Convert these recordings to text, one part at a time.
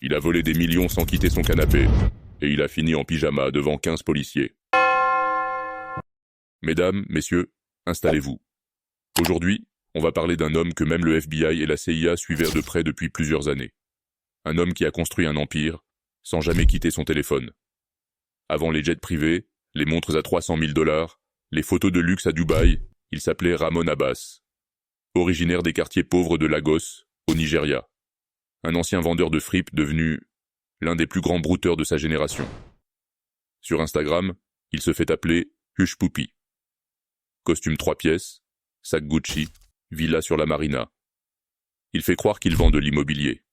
Il a volé des millions sans quitter son canapé, et il a fini en pyjama devant 15 policiers. Mesdames, messieurs, installez-vous. Aujourd'hui, on va parler d'un homme que même le FBI et la CIA suivirent de près depuis plusieurs années. Un homme qui a construit un empire, sans jamais quitter son téléphone. Avant les jets privés, les montres à 300 000 $, les photos de luxe à Dubaï, il s'appelait Ramon Abbas. Originaire des quartiers pauvres de Lagos, au Nigeria. Un ancien vendeur de fripes devenu l'un des plus grands brouteurs de sa génération. Sur Instagram, il se fait appeler Hush Puppy. Costume 3 pièces, sac Gucci, villa sur la marina. Il fait croire qu'il vend de l'immobilier.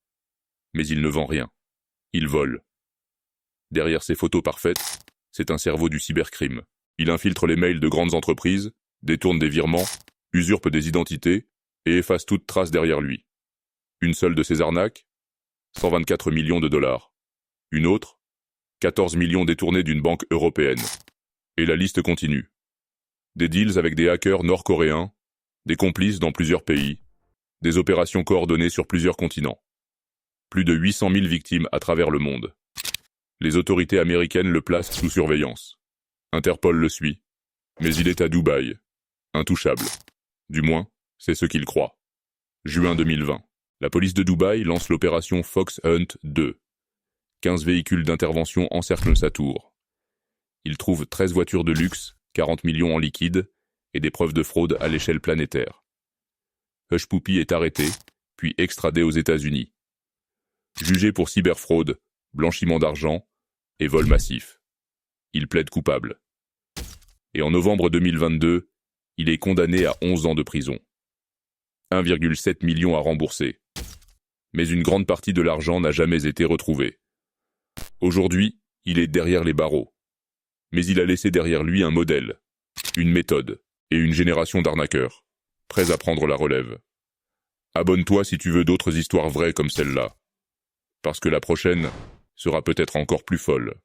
Mais il ne vend rien. Il vole. Derrière ses photos parfaites, c'est un cerveau du cybercrime. Il infiltre les mails de grandes entreprises, détourne des virements, usurpe des identités et efface toute trace derrière lui. Une seule de ces arnaques, 124 millions de $. Une autre, 14 millions détournés d'une banque européenne. Et la liste continue. Des deals avec des hackers nord-coréens, des complices dans plusieurs pays, des opérations coordonnées sur plusieurs continents. Plus de 800 000 victimes à travers le monde. Les autorités américaines le placent sous surveillance. Interpol le suit. Mais il est à Dubaï. Intouchable. Du moins, c'est ce qu'il croit. Juin 2020. La police de Dubaï lance l'opération Fox Hunt 2. 15 véhicules d'intervention encerclent sa tour. Ils trouvent 13 voitures de luxe, 40 millions en liquide et des preuves de fraude à l'échelle planétaire. Hush Puppy est arrêté, puis extradé aux États-Unis. Jugé pour cyberfraude, blanchiment d'argent et vol massif. Il plaide coupable. Et en novembre 2022, il est condamné à 11 ans de prison. 1,7 million à rembourser. Mais une grande partie de l'argent n'a jamais été retrouvée. Aujourd'hui, il est derrière les barreaux. Mais il a laissé derrière lui un modèle, une méthode et une génération d'arnaqueurs, prêts à prendre la relève. Abonne-toi si tu veux d'autres histoires vraies comme celle-là. Parce que la prochaine sera peut-être encore plus folle.